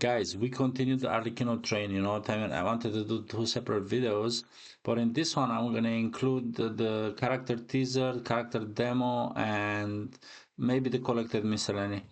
Guys, we continued the Arlecchino train, you know what I mean? I wanted to do two separate videos, but in this one I'm gonna include the character teaser, character demo, and maybe the collected miscellany.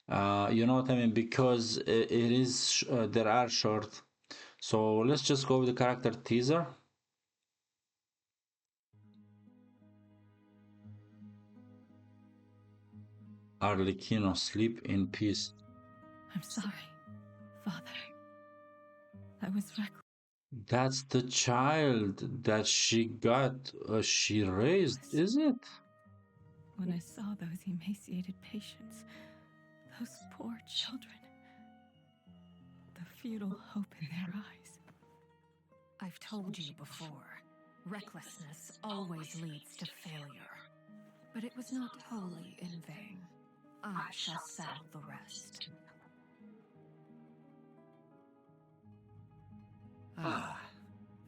You know what I mean? Because it is there are short. So let's just go with the character teaser. Arlecchino, sleep in peace. I'm sorry, Father. I was reckless. That's the child that she raised, is it? When I saw those emaciated patients, those poor children, the futile hope in their eyes. I've told you before, recklessness always leads to failure. But it was not wholly in vain. I shall settle the rest. Ah,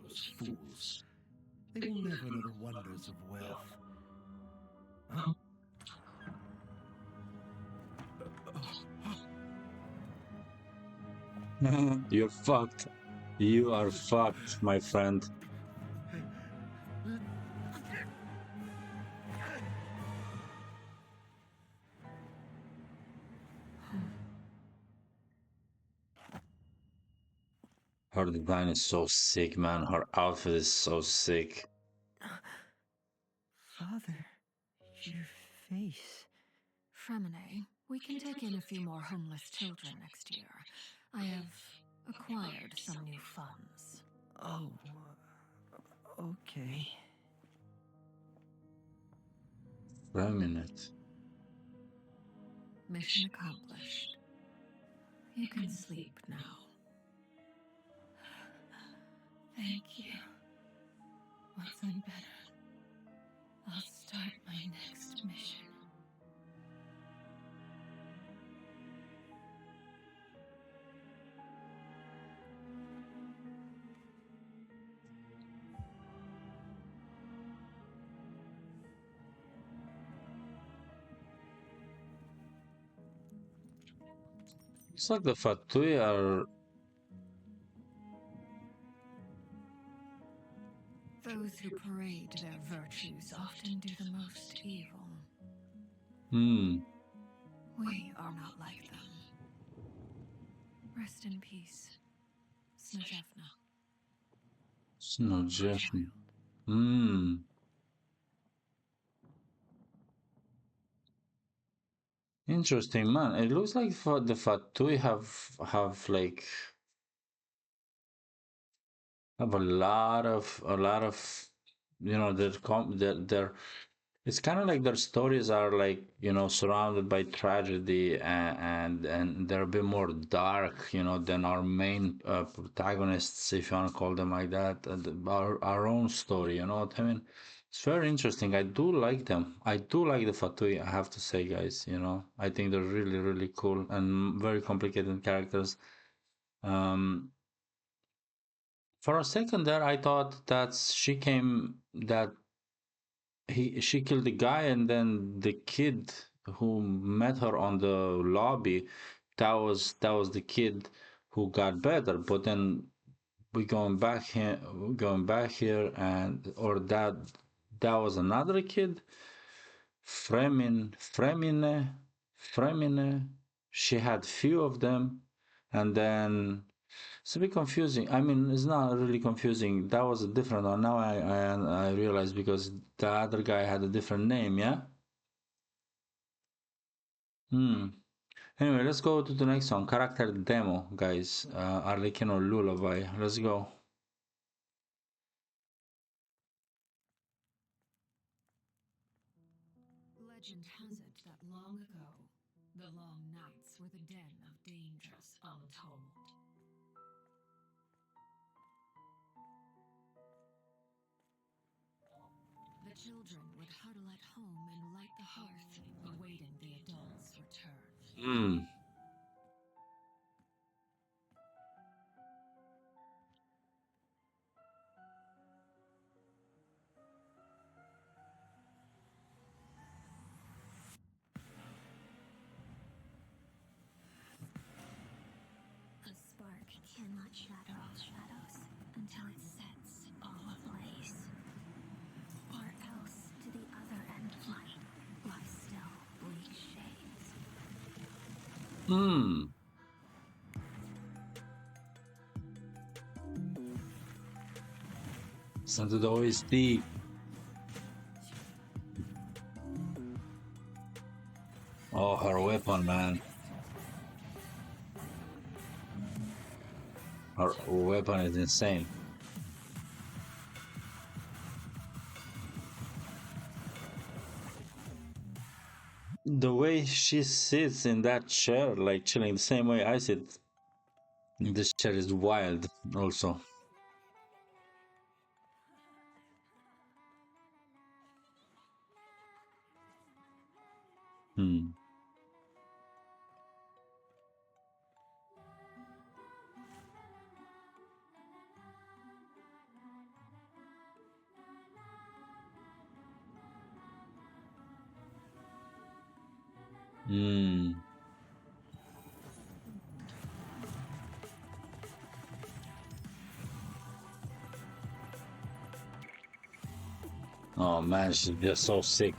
those fools. They will never know the wonders of wealth. Huh? You're fucked. You are fucked, my friend. Her design is so sick, man. Her outfit is so sick. Father, your face. Fremine, we can take in a few more homeless children next year. I have acquired some new funds. Oh, okay. Feminine. Mission accomplished. You can sleep now. Thank you. Once I'm better, I'll start my next mission. It's like the Fatui are. Those who parade their virtues often do the most evil. Hmm. We are not like them. Rest in peace, Snezhevna. Snowjeff. Hmm. Interesting, man. It looks like for the Fatui have like have a lot of their it's kind of like their stories are like surrounded by tragedy and they're a bit more dark than our main protagonists, if you want to call them like that, our own story, you know what I mean. It's very interesting. I do like them. I do like the Fatui, I have to say, guys. I think they're really, really cool and very complicated characters. um for a second there, I thought that that she killed the guy, and then the kid who met her on the lobby, that was the kid who got better. But then we're going back here, and or that was another kid, Fremine. She had few of them, and then it's a bit confusing. I mean, it's not really confusing. That was a different one. Now I realize, because the other guy had a different name, yeah? Hmm. Anyway, let's go to the next one. Character demo, guys. Arlecchino Lullaby. Let's go. Legend has it that long ago, the long nights were the den of dangers untold. The children would huddle at home and light the hearth, awaiting the adults' return. Hmm. cannot shatter all shadows until it sets all ablaze. Or else, to the other end of light, lie still bleak shades. Hmm. Listen to the OST. Oh, her weapon, man. Her weapon is insane. The way she sits in that chair, like chilling the same way I sit in this chair, is wild also. Hmm. Hmm. Oh man, she's just so sick.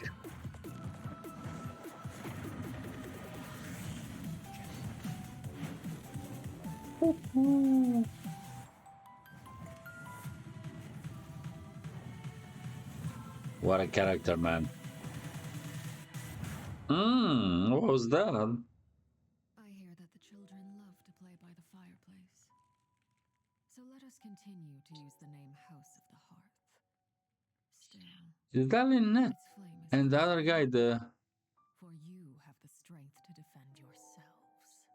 What a character, man. What was that? I hear that the children love to play by the fireplace. So let us continue to use the name House of the Hearth. Still, Is that Lynette? its flame is And the not other guy, fading, the for you have the strength to defend yourselves.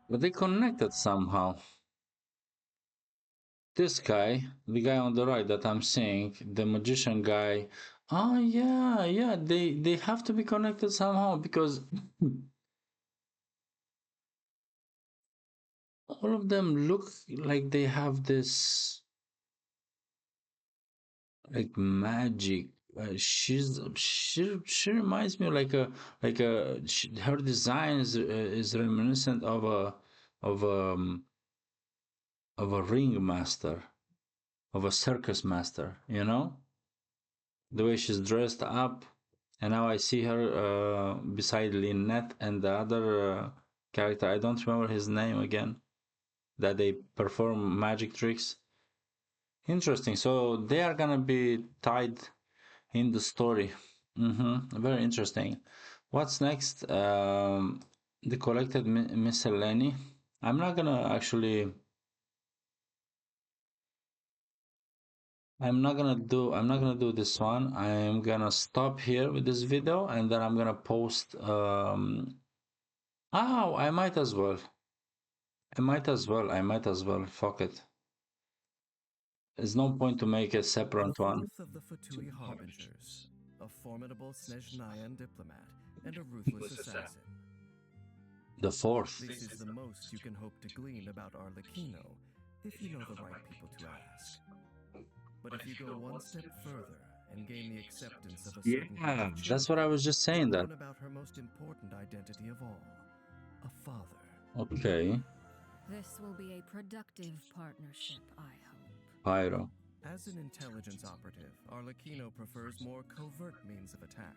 but they connected somehow. This guy, the guy on the right that I'm seeing, the magician guy. Oh yeah, yeah. They have to be connected somehow because all of them look like they have this like magic. She reminds me of her design is reminiscent of um of a ringmaster, of a circus master, you know, the way she's dressed up. And now I see her beside Lynette and the other character. I don't remember his name again. That they perform magic tricks. Interesting. So they are gonna be tied in the story. Very interesting. What's next? The collected miscellany. I'm not gonna actually. I'm not gonna do this one. I'm gonna stop here with this video and then I'm gonna post oh, I might as well. I might as well. Fuck it. There's no point to make a The separate one. fourth of the Fatui Harbingers, a formidable Snezhnayan diplomat and a ruthless assassin. The fourth. This is the most you can hope to glean about Arlecchino if you know the right people to ask. But if you go one step further and gain the acceptance of a certain group Yeah, of that's what I children, was just saying you'll that. learn about her most important identity of all, a father. Okay, This will be a productive partnership, I hope. Pyro. As an intelligence operative, Arlecchino prefers more covert means of attack.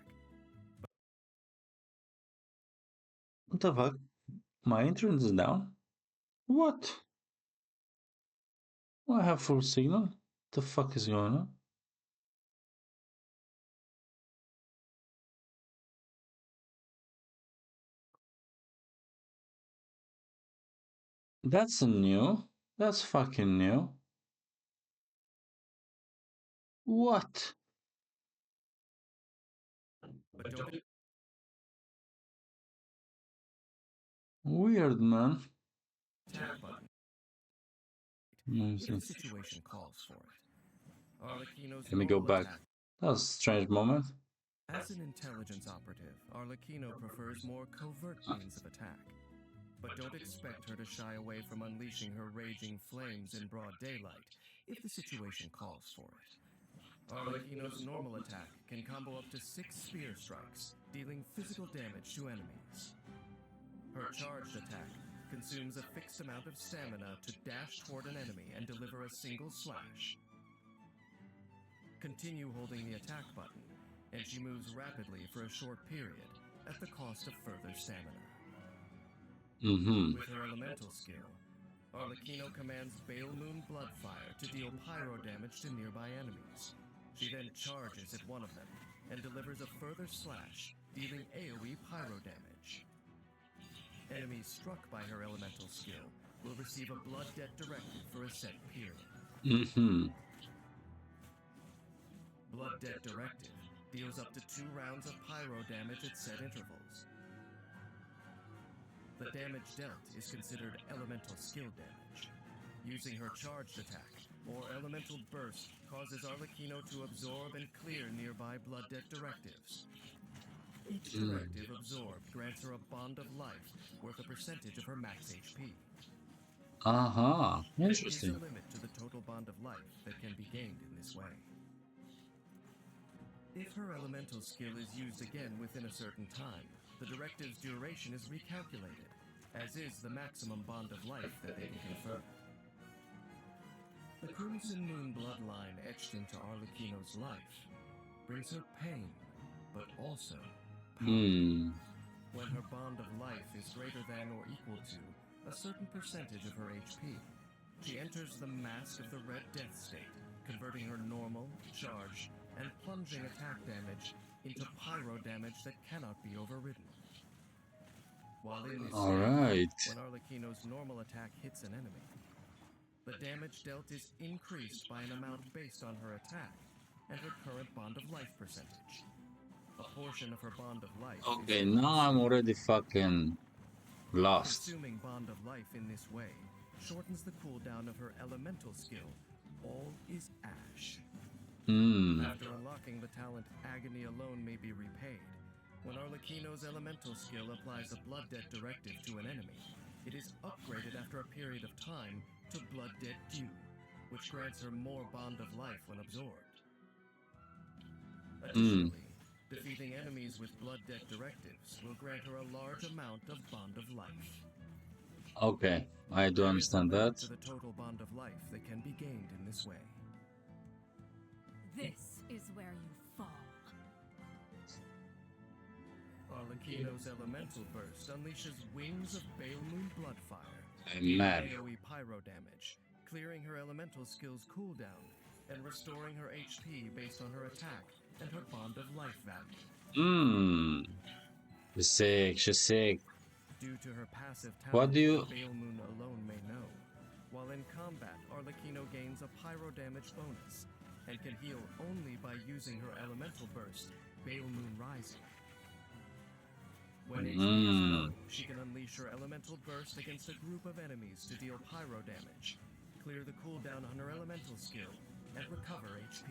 What the fuck? My internet is down? What? I have full signal. The fuck is going on? That's new. That's fucking new. What? But don't Weird, man. attack button Let if the situation calls for it. Arlecchino's me go normal back. attack. That was a strange moment. As an intelligence operative, Arlecchino prefers more covert means of attack. But don't expect her to shy away from unleashing her raging flames in broad daylight if the situation calls for it. Arlecchino's normal attack can combo up to 6 spear strikes, dealing physical damage to enemies. Her charged attack consumes a fixed amount of stamina to dash toward an enemy and deliver a single slash. Continue holding the attack button, and she moves rapidly for a short period at the cost of further stamina. With her elemental skill, Arlecchino commands Bale Moon Bloodfire to deal pyro damage to nearby enemies. She then charges at one of them and delivers a further slash, dealing AoE pyro damage. Enemies struck by her elemental skill will receive a Blood Debt directive for a set period. Blood Debt directive deals up to 2 rounds of pyro damage at set intervals. The damage dealt is considered elemental skill damage. Using her charged attack, or elemental burst, causes Arlecchino to absorb and clear nearby Blood Debt directives. Each directive absorbed grants her a bond of life worth a percentage of her max HP. There is Interesting. a limit to the total bond of life that can be gained in this way. If her elemental skill is used again within a certain time, the directive's duration is recalculated, as is the maximum bond of life that they can confer. The Crimson Moon bloodline etched into Arlecchino's life brings her pain, but also power. When her bond of life is greater than or equal to a certain percentage of her HP, she enters the Mask of the Red Death state, converting her normal, charged, and plunging attack damage into pyro damage that cannot be overridden. While in this state, when Arlecchino's normal attack hits an enemy, the damage dealt is increased by an amount based on her attack and her current bond of life percentage. A portion of her bond of life Okay, now I'm already fucking lost. Consuming bond of life in this way shortens the cooldown of her elemental skill. All is ash. After unlocking the talent Agony Alone may be repaid, when Arlecchino's elemental skill applies a Blood Debt directive to an enemy, it is upgraded after a period of time to Blood Debt Due, which grants her more bond of life when absorbed. Additionally, defeating enemies with Blood Debt directives will grant her a large amount of bond of life. Okay, I do understand that. To the total bond of life that can be gained in this way. This is where you fall. Arlecchino's elemental burst unleashes wings of Bale Moon Bloodfire, I'm mad. AoE pyro damage, clearing her elemental skill's cooldown and restoring her HP based on her attack and her bond of life value. She's sick, she's sick. Due to her passive talent, What do you... Bale Moon Alone may know. While in combat, Arlecchino gains a pyro damage bonus and can heal only by using her elemental burst, Bale Moon Rising. When HP is low, she can unleash her elemental burst against a group of enemies to deal pyro damage, clear the cooldown on her elemental skill, and recover HP.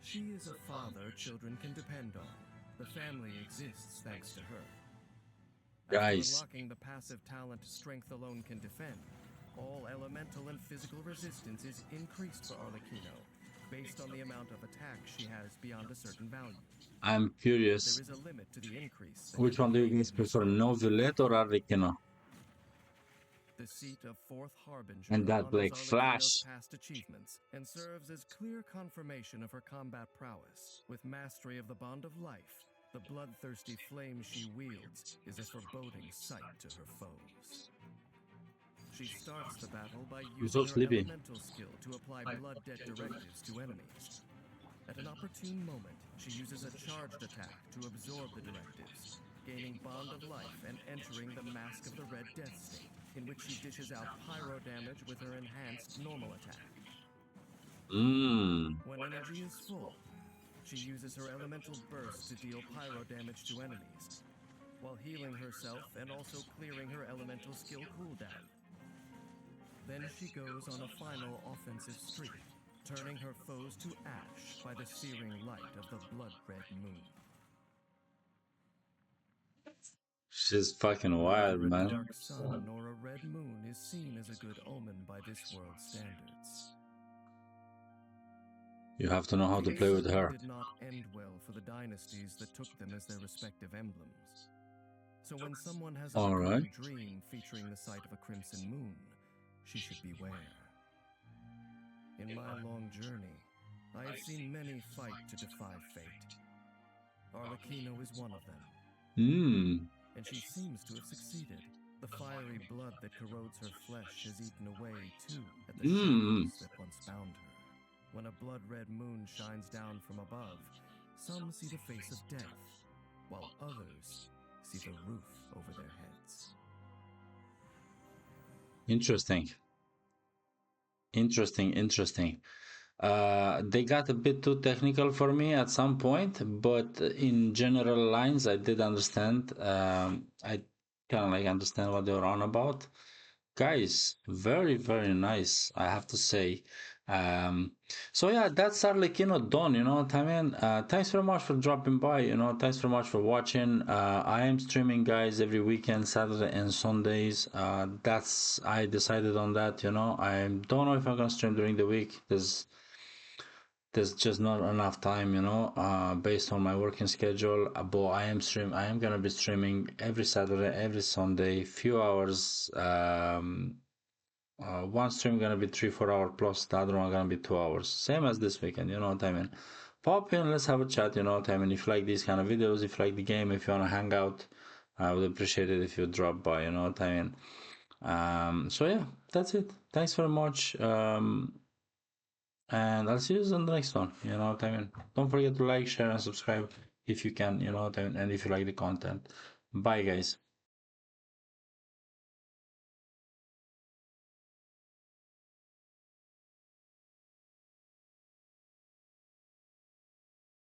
She is a father children can depend on. The family exists thanks to her. Guys. After unlocking the passive talent Strength Alone can defend, all elemental and physical resistance is increased for Arlecchino, based on the amount of attack she has beyond a certain value. I'm curious. There is a limit to the increase. Which one do you guys prefer, Novelet or Arlecchino? The seat of Fourth Harbinger And that honors Black Arlecchino's Flash. past achievements and serves as clear confirmation of her combat prowess. With mastery of the Bond of Life, the bloodthirsty flame she wields is a foreboding sight to her foes. She starts the battle by so using her sleepy. elemental skill to apply Blood Debt directives to enemies. At an opportune moment, she uses a charged attack to absorb the directives, gaining Bond of Life and entering the Mask of the Red Death state, in which she dishes out pyro damage with her enhanced normal attack. When energy is full, she uses her elemental burst to deal pyro damage to enemies, while healing herself and also clearing her elemental skill cooldown. Then she goes on a final offensive streak, turning her foes to ash by the searing light of the blood-red moon. She's fucking wild, Neither a man. dark sun nor a red moon is seen as a good omen by this world's standards. You have to know how to play with her. Did not end well for the dynasties that took them as their respective emblems. So when someone has a All right. recurring dream featuring the sight of a crimson moon, she should beware. In my long journey, I have seen many fight to defy fate. Arlecchino is one of them, Hmm. and she seems to have succeeded. The fiery blood that corrodes her flesh has eaten away, too, at the Hmm. shackles that once bound her. When a blood-red moon shines down from above, some see the face of death, while others see the roof over their heads. Interesting. Interesting. Interesting. They got a bit too technical for me at some point, but in general lines, I did understand. I kind of like understand what they were on about. Guys, very, very nice, I have to say. Um, so yeah, that's Arlecchino done, you know what I mean? Thanks very much for dropping by, you know, thanks very much for watching. I am streaming, guys, every weekend, Saturday and Sundays. I decided on that, you know. I don't know if I'm gonna stream during the week. There's just not enough time, you know, based on my working schedule. But I am gonna be streaming every Saturday, every Sunday, few hours. One stream gonna be 3 4 hour plus, the other one gonna be 2 hours, same as this weekend, you know what I mean. Pop in, let's have a chat, you know what I mean. If you like these kind of videos, if you like the game, if you want to hang out, I would appreciate it if you drop by, you know what I mean. So yeah, that's it. Thanks very much. And I'll see you on the next one, you know what I mean. Don't forget to like, share, and subscribe if you can, you know what I mean, and if you like the content. Bye, guys.